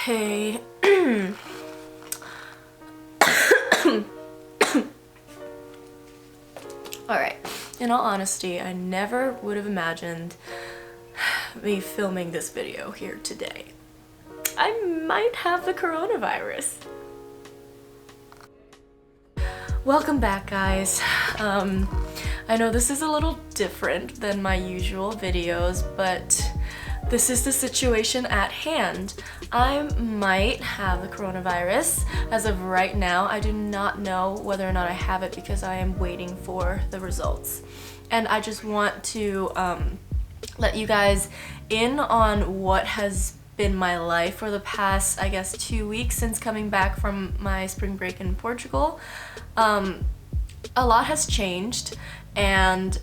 Okay. Alright, in all honesty, I never would have imagined me filming this video here today. I might have the coronavirus. Welcome back, guys. I know this is a little different than my usual videos, but this is the situation at hand. I might have the coronavirus. As of right now, I do not know whether or not I have it because I am waiting for the results. And I just want to let you guys in on what has been my life for the past, I guess, 2 weeks since coming back from my spring break in Portugal. A lot has changed, and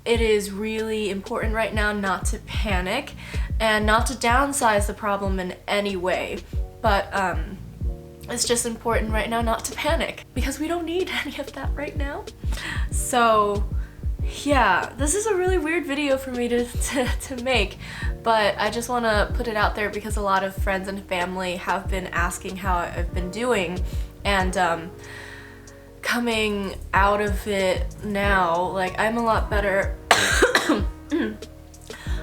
it is really important right now not to panic and not to downsize the problem in any way, but it's just important right now not to panic because we don't need any of that right now. So yeah, this is a really weird video for me to make, but I just want to put it out there because a lot of friends and family have been asking how I've been doing, and coming out of it now, like, I'm a lot better.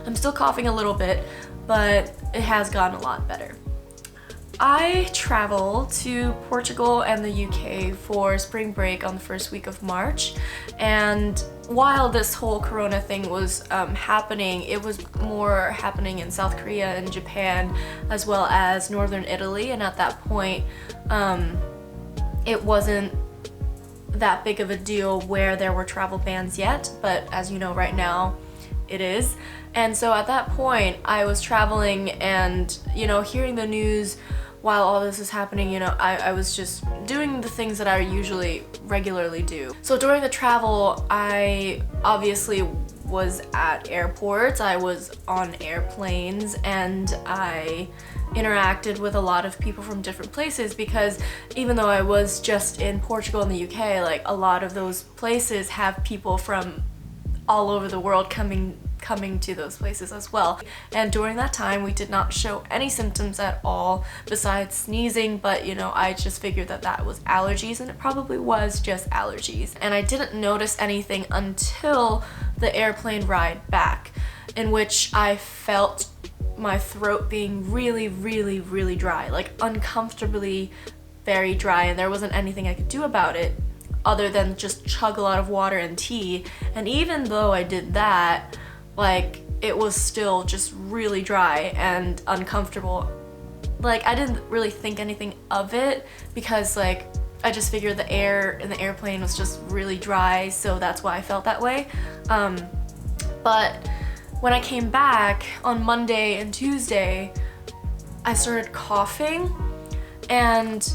I'm still coughing a little bit, but it has gotten a lot better. I traveled to Portugal and the UK for spring break on the first week of March, and while this whole corona thing was happening, it was more happening in South Korea and Japan as well as northern Italy, and at that point it wasn't that big of a deal where there were travel bans yet, but as you know, right now it is. And so at that point I was traveling and, you know, hearing the news while all this is happening, you know, I was just doing the things that I usually regularly do. So during the travel, I obviously was at airports, I was on airplanes, and I interacted with a lot of people from different places because even though I was just in Portugal and the UK, like, a lot of those places have people from all over the world coming to those places as well. And during that time we did not show any symptoms at all besides sneezing, but you know, I just figured that that was allergies, and it probably was just allergies. And I didn't notice anything until the airplane ride back, in which I felt my throat being really, really, really dry, like uncomfortably very dry, and there wasn't anything I could do about it other than just chug a lot of water and tea. And even though I did that, like, it was still just really dry and uncomfortable. Like, I didn't really think anything of it because, like, I just figured the air in the airplane was just really dry, so that's why I felt that way. But when I came back on Monday and Tuesday, I started coughing, and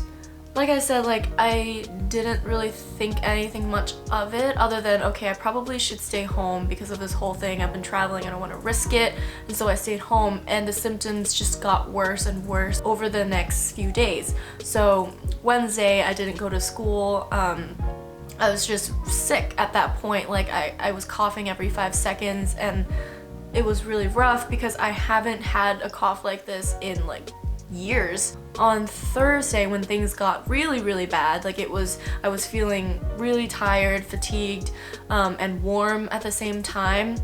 like I said, like, I didn't really think anything much of it other than, okay, I probably should stay home because of this whole thing. I've been traveling, I don't want to risk it, and so I stayed home, and the symptoms just got worse and worse over the next few days. So Wednesday I didn't go to school. I was just sick at that point. Like, I was coughing every 5 seconds, and it was really rough because I haven't had a cough like this in like years. On Thursday, when things got really, really bad, like, I was feeling really tired, fatigued, and warm at the same time.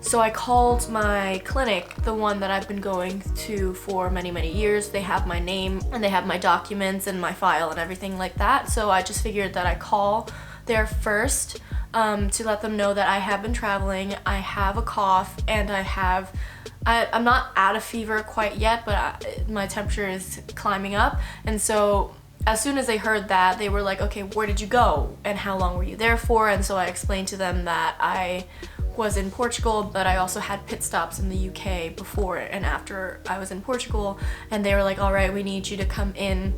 So I called my clinic, the one that I've been going to for many, many years. They have my name and they have my documents and my file and everything like that. So I just figured that I call there first to let them know that I have been traveling, I have a cough, and I'm not at a fever quite yet, but my temperature is climbing up. And so as soon as they heard that, they were like, okay, where did you go and how long were you there for? And so I explained to them that I was in Portugal, but I also had pit stops in the UK before and after I was in Portugal, and they were like, all right, we need you to come in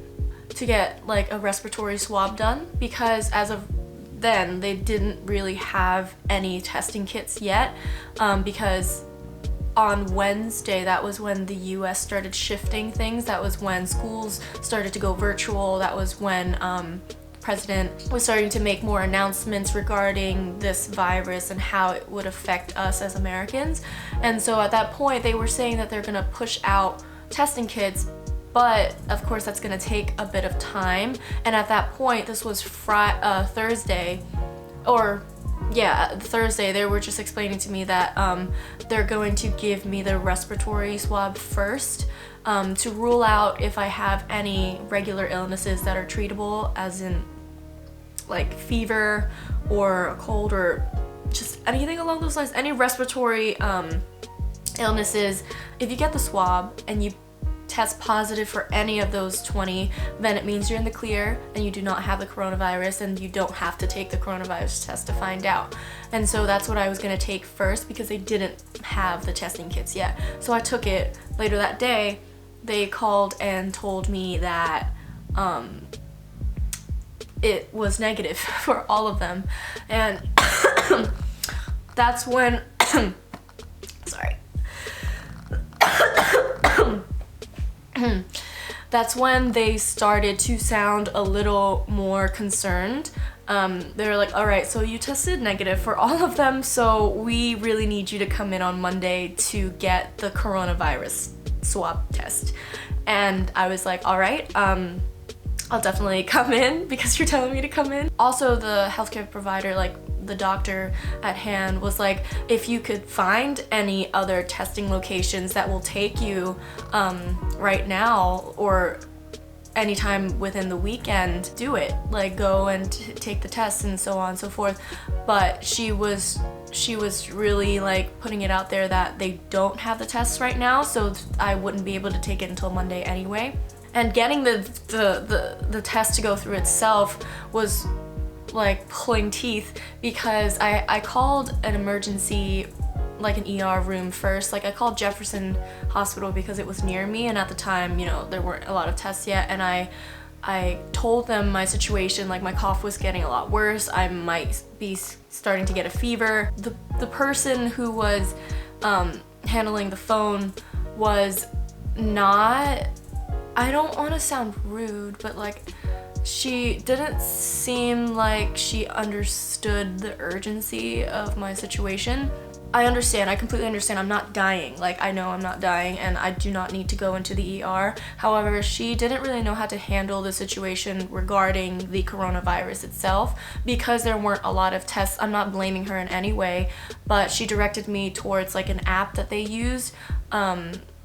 to get like a respiratory swab done, because as of then they didn't really have any testing kits yet, because on Wednesday, that was when the US started shifting things. That was when schools started to go virtual. That was when president was starting to make more announcements regarding this virus and how it would affect us as Americans. And so at that point, they were saying that they're gonna push out testing kits, but of course that's gonna take a bit of time. And at that point, this was Thursday, or yeah, Thursday, they were just explaining to me that they're going to give me the respiratory swab first to rule out if I have any regular illnesses that are treatable, as in like fever or a cold or just anything along those lines, any respiratory illnesses. If you get the swab and you test positive for any of those 20, then it means you're in the clear and you do not have the coronavirus, and you don't have to take the coronavirus test to find out. And so that's what I was gonna take first, because they didn't have the testing kits yet. So I took it. Later that day, they called and told me that it was negative for all of them. And that's when sorry. That's when they started to sound a little more concerned. They were like, all right, so you tested negative for all of them, so we really need you to come in on Monday to get the coronavirus swab test. And I was like, all right, I'll definitely come in because you're telling me to come in. Also, the healthcare provider, like the doctor at hand, was like, if you could find any other testing locations that will take you right now or anytime within the weekend, do it. Like, go and take the test and so on and so forth. But she was really like putting it out there that they don't have the tests right now, so I wouldn't be able to take it until Monday anyway. And getting the test to go through itself was like pulling teeth, because I called an emergency, like an ER room first. Like, I called Jefferson Hospital because it was near me, and at the time, you know, there weren't a lot of tests yet, and I told them my situation, like my cough was getting a lot worse, I might be starting to get a fever. The person who was handling the phone was not, I don't want to sound rude, but like, she didn't seem like she understood the urgency of my situation. I understand, I completely understand, I'm not dying. Like, I know I'm not dying and I do not need to go into the ER. However, she didn't really know how to handle the situation regarding the coronavirus itself, because there weren't a lot of tests. I'm not blaming her in any way, but she directed me towards like an app that they use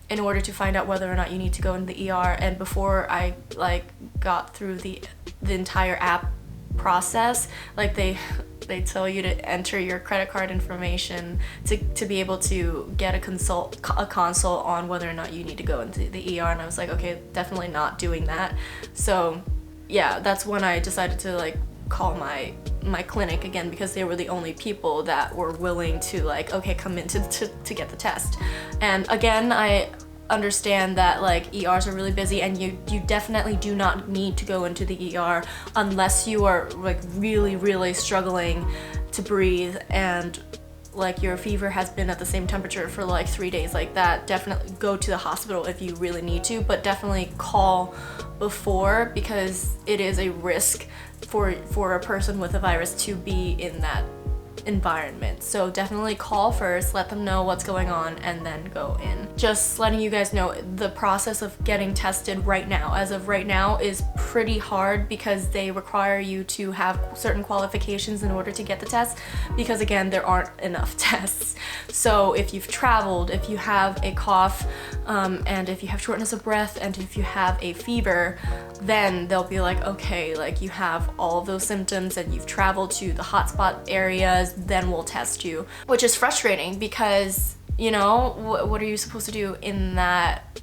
in order to find out whether or not you need to go into the ER. And before I like got through the entire app process, like they tell you to enter your credit card information to be able to get a consult on whether or not you need to go into the ER. And I was like, okay, definitely not doing that. So yeah, that's when I decided to like call my clinic again, because they were the only people that were willing to like, okay, come in to get the test. And again, I understand that like ERs are really busy, and you definitely do not need to go into the ER unless you are like really struggling to breathe, and like your fever has been at the same temperature for like 3 days like that. Definitely go to the hospital if you really need to, but definitely call before, because it is a risk for a person with a virus to be in that environment. So definitely call first, let them know what's going on, and then go in. Just letting you guys know, the process of getting tested right now, as of right now, is pretty hard, because they require you to have certain qualifications in order to get the test, because again, there aren't enough tests. So if you've traveled, if you have a cough, and if you have shortness of breath, and if you have a fever, then they'll be like, okay, like you have all of those symptoms and you've traveled to the hotspot areas, then we'll test you. Which is frustrating, because, you know, what are you supposed to do in that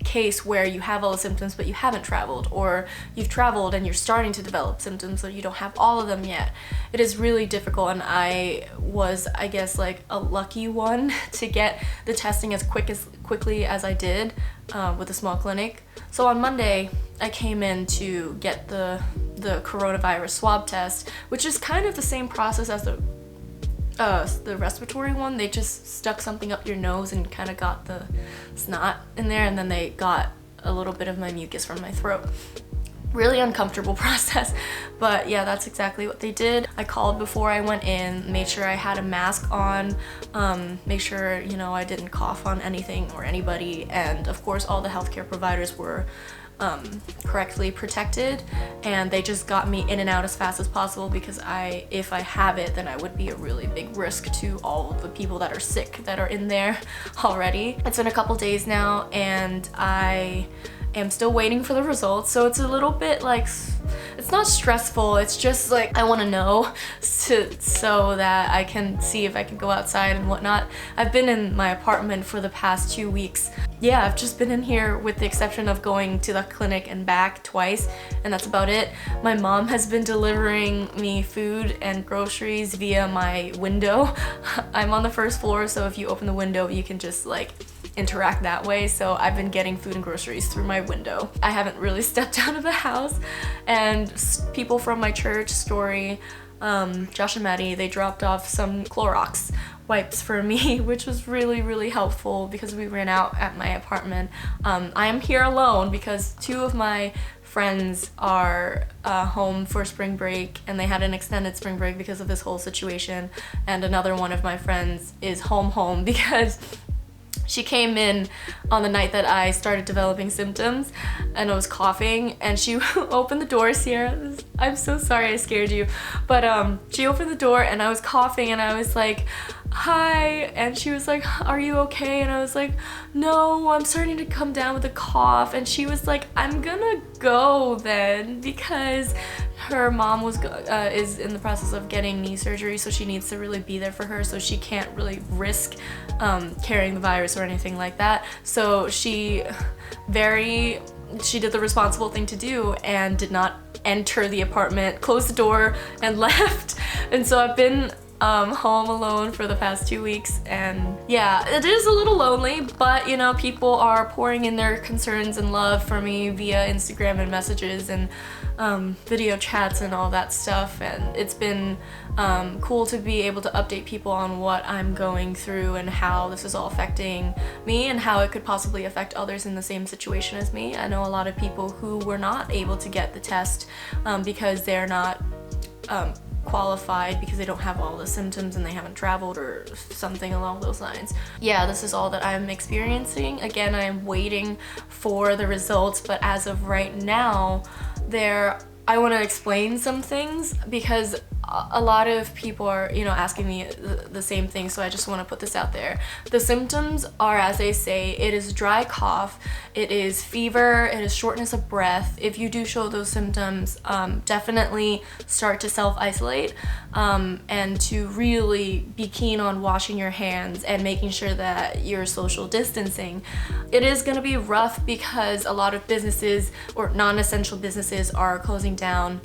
case where you have all the symptoms but you haven't traveled, or you've traveled and you're starting to develop symptoms but you don't have all of them yet? It is really difficult, and I was, I guess, like a lucky one to get the testing as quickly as I did with a small clinic. So on Monday, I came in to get the coronavirus swab test, which is kind of the same process as the respiratory one. They just stuck something up your nose and kind of got the snot in there, and then they got a little bit of my mucus from my throat. really uncomfortable process, but yeah, that's exactly what they did. I called before I went in, made sure I had a mask on, make sure, you know, I didn't cough on anything or anybody, and of course all the healthcare providers were correctly protected, and they just got me in and out as fast as possible, because if I have it, then I would be a really big risk to all of the people that are sick that are in there already. It's been a couple days now, and I am still waiting for the results, so it's a little bit like, it's not stressful, it's just like I want to know so that I can see if I can go outside and whatnot. I've been in my apartment for the past 2 weeks. Yeah, I've just been in here with the exception of going to the clinic and back twice, and that's about it. My mom has been delivering me food and groceries via my window. I'm on the first floor, so if you open the window, you can just like interact that way. So I've been getting food and groceries through my window. I haven't really stepped out of the house, and people from my church, Story, Josh and Maddie, they dropped off some Clorox wipes for me, which was really helpful because we ran out at my apartment. I am here alone because 2 of my friends are home for spring break, and they had an extended spring break because of this whole situation, and another one of my friends is home because she came in on the night that I started developing symptoms and I was coughing, and she opened the door. Sierra, I'm so sorry I scared you, but she opened the door and I was coughing and I was like, hi, and she was like, are you okay? And I was like, no, I'm starting to come down with a cough. And she was like, I'm gonna go then, because her mom is in the process of getting knee surgery, so she needs to really be there for her, so she can't really risk carrying the virus or anything like that. So she did the responsible thing to do and did not enter the apartment, closed the door, and left. And so I've been home alone for the past 2 weeks, and yeah, it is a little lonely, but you know, people are pouring in their concerns and love for me via Instagram and messages and video chats and all that stuff, and it's been cool to be able to update people on what I'm going through and how this is all affecting me and how it could possibly affect others in the same situation as me. I know a lot of people who were not able to get the test because they're not qualified, because they don't have all the symptoms and they haven't traveled or something along those lines. Yeah, this is all that I'm experiencing. Again, I'm waiting for the results, but as of right now, I want to explain some things because a lot of people are, you know, asking me the same thing, so I just want to put this out there. The symptoms are, as they say, it is dry cough, it is fever, it is shortness of breath. If you do show those symptoms, definitely start to self-isolate and to really be keen on washing your hands and making sure that you're social distancing. It is going to be rough because a lot of businesses or non-essential businesses are closing down.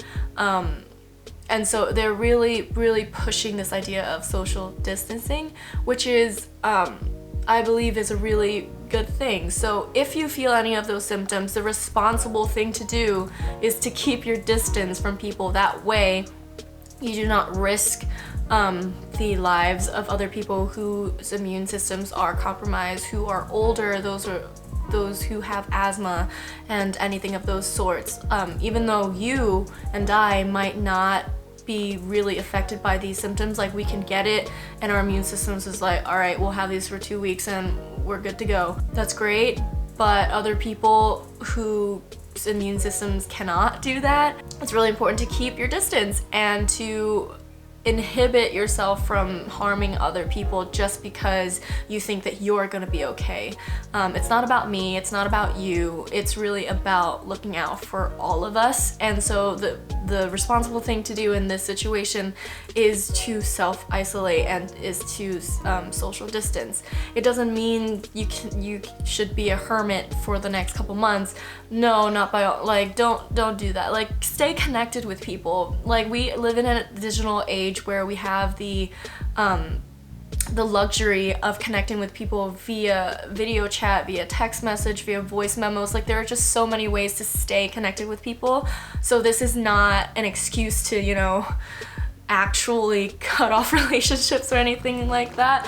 And so they're really pushing this idea of social distancing, which is, I believe, is a really good thing. So if you feel any of those symptoms, the responsible thing to do is to keep your distance from people. That way you do not risk the lives of other people whose immune systems are compromised, who are older, those who have asthma and anything of those sorts. Even though you and I might not be really affected by these symptoms, like we can get it and our immune systems is like, all right, we'll have these for 2 weeks and we're good to go. That's great, but other people whose immune systems cannot do that, it's really important to keep your distance and to inhibit yourself from harming other people just because you think that you're gonna be okay. It's not about me, it's not about you, it's really about looking out for all of us. And so the responsible thing to do in this situation is to self-isolate and is to social distance. It doesn't mean you should be a hermit for the next couple months. No, not by all, like don't do that. Like, stay connected with people. Like, we live in a digital age where we have the luxury of connecting with people via video chat, via text message, via voice memos. Like, there are just so many ways to stay connected with people. So this is not an excuse to, you know, actually cut off relationships or anything like that.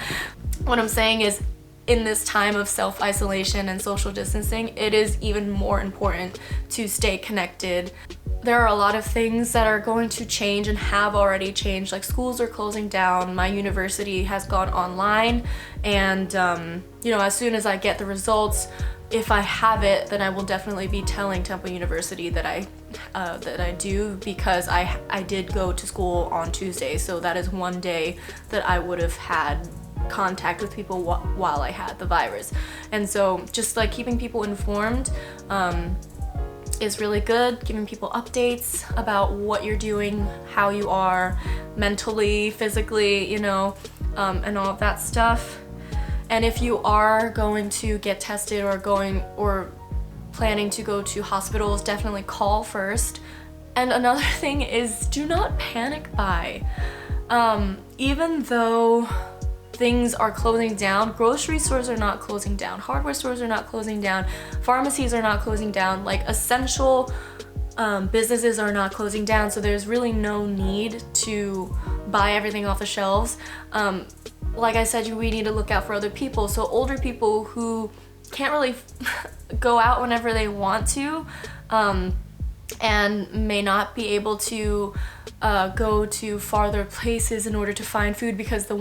What I'm saying is, in this time of self-isolation and social distancing, it is even more important to stay connected. There are a lot of things that are going to change and have already changed, like schools are closing down, my university has gone online, and you know, as soon as I get the results, if I have it, then I will definitely be telling Temple University that I do, because I did go to school on Tuesday, so that is one day that I would have had contact with people while I had the virus. And so just like keeping people informed is really good, giving people updates about what you're doing, how you are mentally, physically, you know, and all of that stuff. And if you are going to get tested or planning to go to hospitals, definitely call first. And another thing is, do not panic buy. Even though things are closing down, grocery stores are not closing down, hardware stores are not closing down, pharmacies are not closing down, like essential businesses are not closing down, so there's really no need to buy everything off the shelves. Like I said, we need to look out for other people, so older people who can't really go out whenever they want to, and may not be able to go to farther places in order to find food because the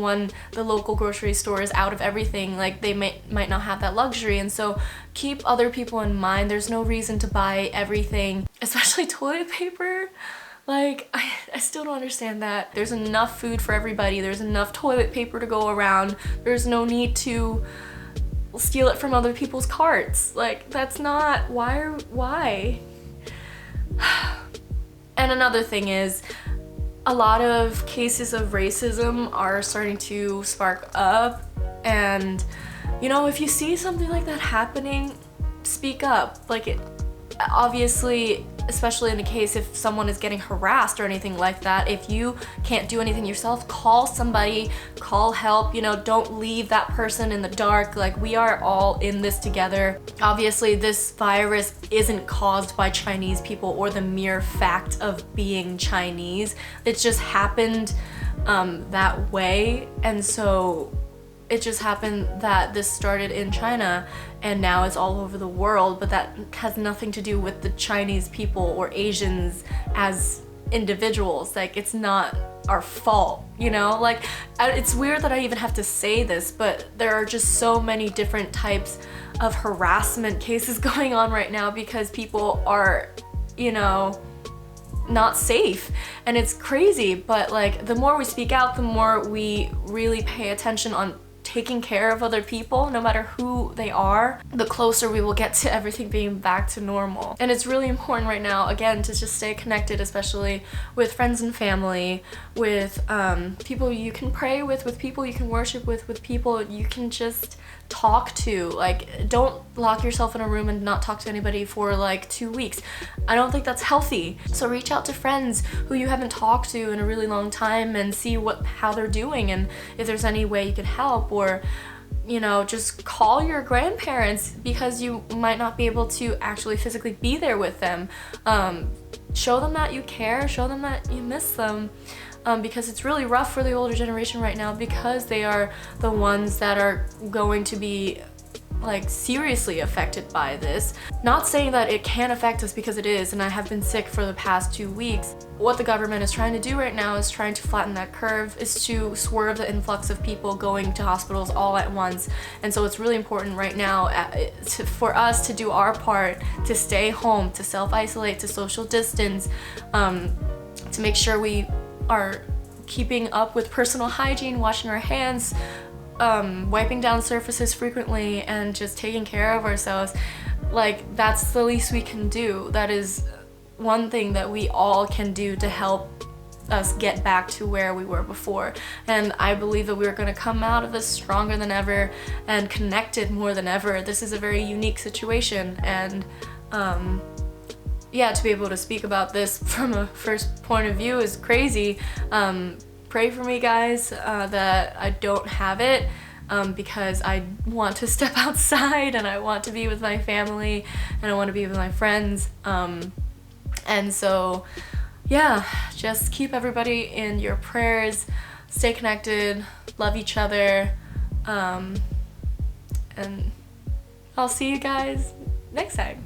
local grocery store is out of everything, like they might not have that luxury. And so keep other people in mind. There's no reason to buy everything, especially toilet paper. Like, I still don't understand that. There's enough food for everybody. There's enough toilet paper to go around. There's no need to steal it from other people's carts. Like, that's not, why? And another thing is, a lot of cases of racism are starting to spark up, and you know, if you see something like that happening, speak up. Like, it obviously, especially in the case if someone is getting harassed or anything like that, if you can't do anything yourself, call somebody, call help, you know, don't leave that person in the dark. Like, we are all in this together. Obviously, this virus isn't caused by Chinese people or the mere fact of being Chinese. It just happened that way, and so it just happened that this started in China and now it's all over the world, but that has nothing to do with the Chinese people or Asians as individuals. Like, it's not our fault, you know? Like, it's weird that I even have to say this, but there are just so many different types of harassment cases going on right now because people are, you know, not safe, and it's crazy. But like, the more we speak out, the more we really pay attention on taking care of other people, no matter who they are, the closer we will get to everything being back to normal. And it's really important right now, again, to just stay connected, especially with friends and family, with people you can pray with people you can worship with people you can just talk to. Like, don't lock yourself in a room and not talk to anybody for like 2 weeks. I don't think that's healthy. So reach out to friends who you haven't talked to in a really long time and see how they're doing, and if there's any way you could help. Or, you know, just call your grandparents because you might not be able to actually physically be there with them. Show them that you care, show them that you miss them. Because it's really rough for the older generation right now, because they are the ones that are going to be like seriously affected by this. Not saying that it can't affect us, because it is, and I have been sick for the past 2 weeks. What the government is trying to do right now is trying to flatten that curve, is to swerve the influx of people going to hospitals all at once. And so it's really important right now for us to do our part, to stay home, to self-isolate, to social distance, to make sure we are keeping up with personal hygiene, washing our hands, wiping down surfaces frequently, and just taking care of ourselves. Like, that's the least we can do. That is one thing that we all can do to help us get back to where we were before. And I believe that we're going to come out of this stronger than ever and connected more than ever. This is a very unique situation, and yeah, to be able to speak about this from a first point of view is crazy. Pray for me, guys, that I don't have it, because I want to step outside and I want to be with my family and I want to be with my friends. And so, yeah, just keep everybody in your prayers, stay connected, love each other, And I'll see you guys next time.